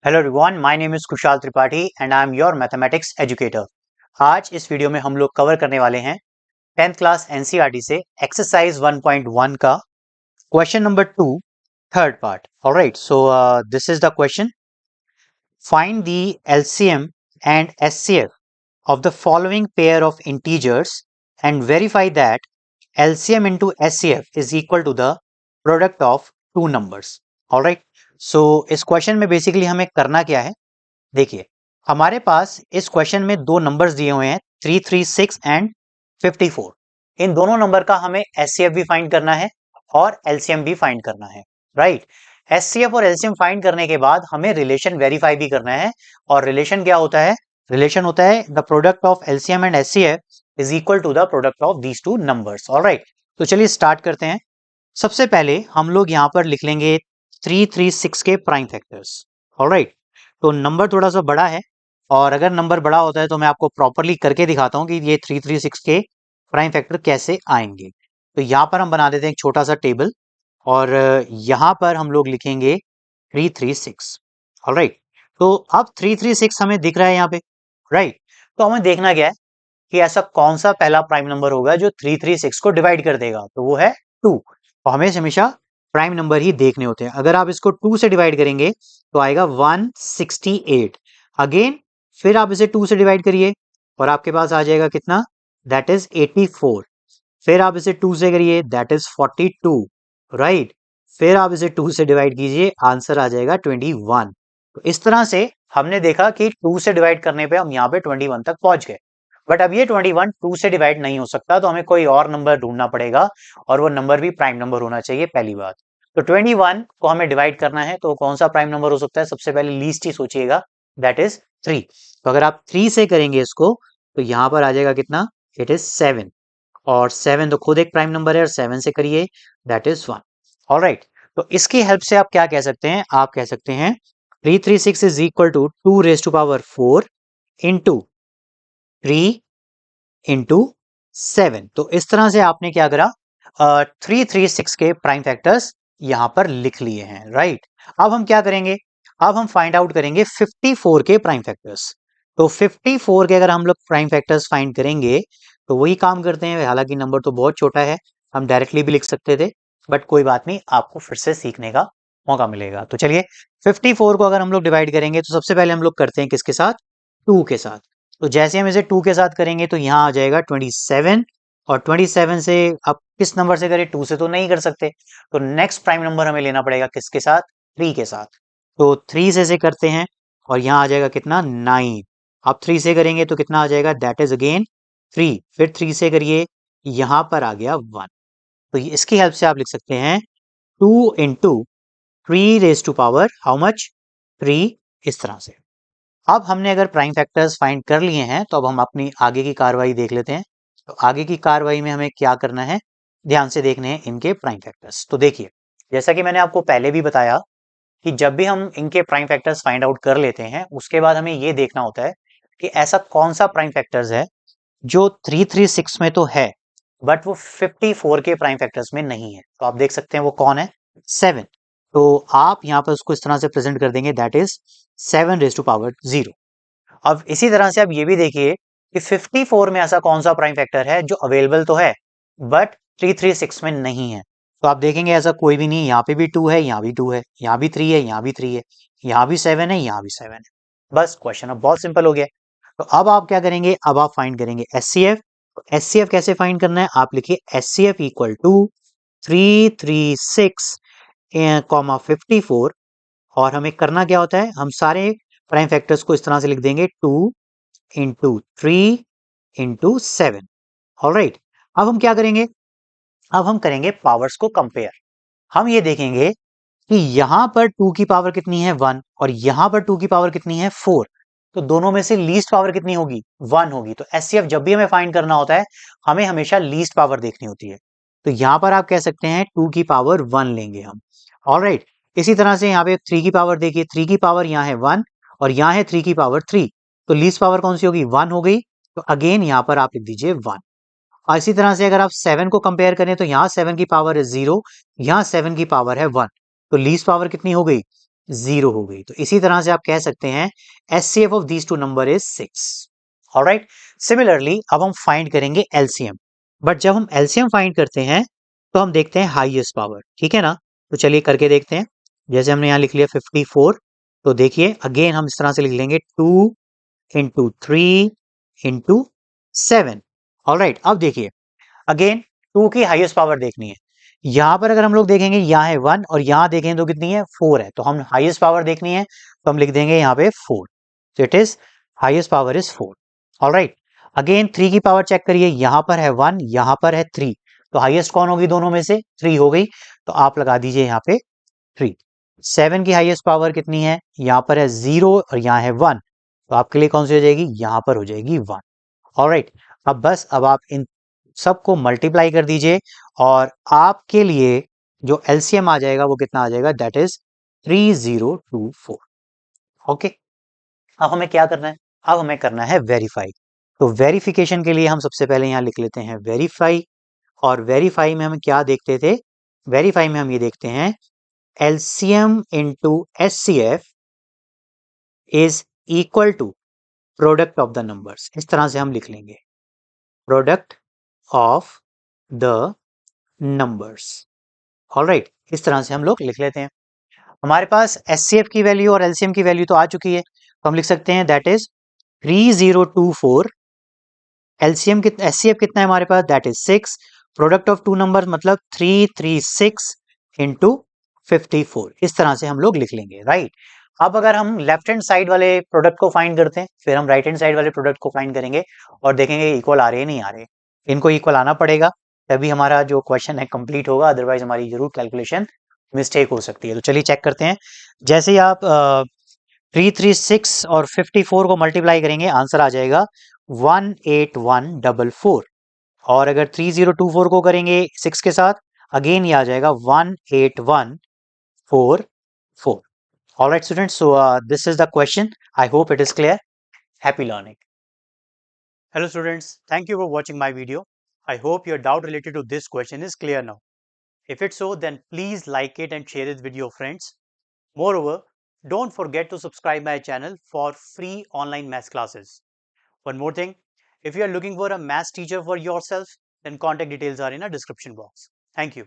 Hello everyone, my name is Kushal Tripathi and I am your mathematics educator. आज इस video में हम लोग कवर करने वाले हैं 10th क्लास एनसीईआरटी से एक्सरसाइज 1.1 का question number 2, third part. Alright, so this is the question. Find the LCM and HCF of the following pair of integers and verify that LCM into HCF is equal to the product of two numbers. Alright, so इस question में basically हमें करना क्या है, देखिए हमारे पास इस question में दो नंबर्स दिए हुए हैं 336 एंड 54। इन दोनों नंबर का हमें एचसीएफ भी फाइंड करना है और एलसीएम भी फाइंड करना है। राइट, एचसीएफ और एलसीएम फाइंड करने के बाद हमें रिलेशन वेरीफाई भी करना है। और रिलेशन क्या होता है? रिलेशन होता है the product of LCM and HCF is equal to the product of these two numbers. Alright, तो चलिए स्टार्ट करते हैं। सबसे पहले हम लोग यहाँ पर लिख लेंगे 336 के प्राइम फैक्टर्स। ऑलराइट, तो नंबर थोड़ा सा बड़ा है और अगर नंबर बड़ा होता है तो मैं आपको प्रॉपरली करके दिखाता हूँ कि ये 336 के प्राइम फैक्टर कैसे आएंगे। तो यहाँ पर हम बना देते हैं एक छोटा सा टेबल और यहाँ पर हम लोग लिखेंगे 336। ऑलराइट, तो अब 336 हमें दिख रहा है यहाँ पे। राइट, तो हमें देखना क्या है कि ऐसा कौन सा पहला प्राइम नंबर होगा जो 336 को डिवाइड कर देगा, तो वो है 2। तो हमें हमेशा प्राइम नंबर ही देखने होते हैं। अगर आप इसको 2 से डिवाइड करेंगे तो आएगा 168। अगेन फिर आप इसे 2 से डिवाइड करिए और आपके पास आ जाएगा कितना, दैट इज 84। फिर आप इसे 2 से करिए, दैट इज 42। राइट, फिर आप इसे 2 से डिवाइड कीजिए, आंसर आ जाएगा 21। तो इस तरह से हमने देखा कि 2 से डिवाइड करने पे हम यहाँ पे 21 तक पहुंच गए। बट अब ये 21 2 से डिवाइड नहीं हो सकता, तो हमें कोई और नंबर ढूंढना पड़ेगा और वो नंबर भी प्राइम नंबर होना चाहिए, पहली बात। तो 21 को हमें डिवाइड करना है, तो कौन सा प्राइम नंबर हो सकता है? सबसे पहले लीस्ट ही सोचिएगा, दैट इज 3। तो अगर आप 3 से करेंगे इसको तो यहाँ पर आ जाएगा कितना, इट इज 7। और 7 तो खुद एक प्राइम नंबर है और 7 से करिए, दैट इज 1। ऑलराइट, तो इसकी हेल्प से आप क्या कह सकते हैं? आप कह सकते हैं 336 is equal to 2 raise to power 4 into 3 into 7। तो इस तरह से आपने क्या करा, 336 के प्राइम फैक्टर्स यहां पर लिख लिए हैं। राइट, अब हम क्या करेंगे? अब हम फाइंड आउट करेंगे 54 के प्राइम फैक्टर्स। तो 54 के अगर हम लोग प्राइम फैक्टर्स फाइंड करेंगे तो वही काम करते हैं। हालांकि नंबर तो बहुत छोटा है, हम डायरेक्टली भी लिख सकते थे, बट कोई बात नहीं, आपको फिर से सीखने का मौका मिलेगा। तो चलिए 54 को अगर हम लोग डिवाइड करेंगे तो सबसे पहले हम लोग करते हैं किसके साथ? 2 के साथ। तो जैसे हम इसे 2 के साथ करेंगे तो यहाँ आ जाएगा 27। और 27 से अब किस नंबर से करें? 2 से तो नहीं कर सकते, तो नेक्स्ट प्राइम नंबर हमें लेना पड़ेगा किसके साथ? 3 के साथ। तो 3 से करते हैं और यहाँ आ जाएगा कितना, 9। अब 3 से करेंगे तो कितना आ जाएगा, दैट इज अगेन 3। फिर 3 से करिए, यहाँ पर आ गया 1। तो इसकी हेल्प से आप लिख सकते हैं 2 into 3 raise to power how much, 3। इस तरह से अब हमने अगर प्राइम फैक्टर्स फाइंड कर लिए हैं तो अब हम अपनी आगे की कार्रवाई देख लेते हैं। तो आगे की कार्रवाई में हमें क्या करना है, ध्यान से देखने हैं इनके प्राइम फैक्टर्स। तो देखिए, जैसा कि मैंने आपको पहले भी बताया कि जब भी हम इनके प्राइम फैक्टर्स फाइंड आउट कर लेते हैं उसके बाद हमें ये देखना होता है कि ऐसा कौन सा प्राइम फैक्टर्स है जो 336 में तो है बट वो 54 के प्राइम फैक्टर्स में नहीं है। तो आप देख सकते हैं वो कौन है, 7। तो आप यहाँ पर उसको इस तरह से प्रेजेंट कर देंगे, that is 7 raise to power 0। अब इसी तरह से आप ये भी देखिए कि 54 में ऐसा कौन सा प्राइम फैक्टर है जो अवेलेबल तो है बट 336 में नहीं है। तो आप देखेंगे ऐसा कोई भी नहीं, यहाँ पे भी 2 है, यहाँ भी 2 है, यहाँ भी 3 है, यहाँ भी 3 है, यहाँ भी 7 है, यहाँ भी 7 है। बस क्वेश्चन अब बहुत सिंपल हो गया। तो अब आप क्या करेंगे, अब आप फाइंड करेंगे एचसीएफ। एचसीएफ कैसे फाइंड करना है? आप लिखिए एचसीएफ इक्वल टू 336 कॉमा 54। और हमें करना क्या होता है, हम सारे प्राइम फैक्टर्स को इस तरह से लिख देंगे 2 इंटू 3 इंटू 7। ऑलराइट, अब हम क्या करेंगे, अब हम करेंगे पावर्स को कंपेयर। हम ये देखेंगे कि यहां पर 2 की पावर कितनी है, 1, और यहां पर 2 की पावर कितनी है, 4। तो दोनों में से लीस्ट पावर कितनी होगी, 1 होगी। तो एचसीएफ जब भी हमें फाइंड करना होता है हमें हमेशा लीस्ट पावर देखनी होती है। तो यहां पर आप कह सकते हैं 2 की पावर 1 लेंगे हम। ऑलराइट, इसी तरह से यहाँ पे 3 की पावर देखिए, 3 की पावर यहाँ है 1 और यहाँ है 3 की पावर 3। तो लीस्ट पावर कौन सी होगी, 1 हो गई। तो अगेन यहाँ पर आप लिख दीजिए 1। और इसी तरह से अगर आप 7 को कंपेयर करें तो यहाँ 7 की पावर है 0, यहाँ 7 की पावर है 1। तो लीस्ट पावर कितनी हो गई, 0 हो गई। तो इसी तरह से आप कह सकते हैं HCF of these to number is 6। Alright, similarly अब हम फाइंड करेंगे LCM, बट जब हम LCM फाइंड करते हैं तो हम देखते हैं हाईएस्ट पावर, ठीक है ना। तो चलिए करके देखते हैं। जैसे हमने यहाँ लिख लिया 54, तो देखिए अगेन हम इस तरह से लिख लेंगे 2 इंटू 3 इंटू 7। ऑलराइट, अब देखिए अगेन 2 की हाईएस्ट पावर देखनी है। यहां पर अगर हम लोग देखेंगे यहाँ है 1 और यहां देखें तो कितनी है 4 है, तो हम हाईएस्ट पावर देखनी है तो हम लिख देंगे यहाँ पे 4। तो it is highest power is 4। Alright, again 3 की पावर चेक करिए, यहां पर है 1, यहां पर है 3, तो हाईएस्ट कौन होगी दोनों में से, 3 हो गई, तो आप लगा दीजिए यहाँ पे 3। 7 की हाईएस्ट पावर कितनी है, यहाँ पर है 0 और यहाँ है 1, तो आपके लिए कौन सी हो जाएगी, यहाँ पर हो जाएगी 1। ऑलराइट, अब बस अब आप इन सबको मल्टीप्लाई कर दीजिए और आपके लिए जो एलसीएम आ जाएगा वो कितना आ जाएगा, दैट इज 3024। ओके, अब हमें क्या करना है, अब हमें करना है वेरीफाई। तो वेरिफिकेशन के लिए हम सबसे पहले यहाँ लिख लेते हैं वेरीफाई, और वेरीफाई में हम क्या देखते थे, वेरीफाई में हम ये देखते हैं LCM into HCF is equal to product of the numbers. इस तरह से हम लिख लेंगे product of the numbers. Alright, इस तरह से हम लोग लिख लेते हैं। हमारे पास एचसीएफ की वैल्यू और एलसीएम की वैल्यू तो आ चुकी है, तो हम लिख सकते हैं दैट इज 3024। एलसीएम कितना, एचसीएफ कितना है हमारे पास, that is 6। Product of two number मतलब 336 इंटू 54। इस तरह से हम लोग लिख लेंगे। राइट, अब अगर हम लेफ्ट हैंड साइड वाले प्रोडक्ट को फाइंड करते हैं, फिर हम राइट हैंड साइड वाले प्रोडक्ट को फाइंड करेंगे और देखेंगे इक्वल आ रहे हैं नहीं आ रहे। इनको इक्वल आना पड़ेगा तभी हमारा जो क्वेश्चन है कंप्लीट होगा, अदरवाइज हमारी जरूर कैलकुलेशन मिस्टेक हो सकती है। तो चलिए चेक करते हैं। जैसे ही आप 336 और 54 को मल्टीप्लाई करेंगे आंसर आ जाएगा 18144। और अगर 3024 को करेंगे 6 के साथ अगेन ये आ जाएगा 18144। Alright students, so this is the question. I hope it is clear. Happy learning. Hello students, thank you for watching my video. I hope your doubt related to this question is clear now. If it's so, then please like it and share it with your friends. Moreover, don't forget to subscribe my channel for free online maths classes. One more thing, if you are looking for a maths teacher for yourself, then contact details are in a description box. Thank you.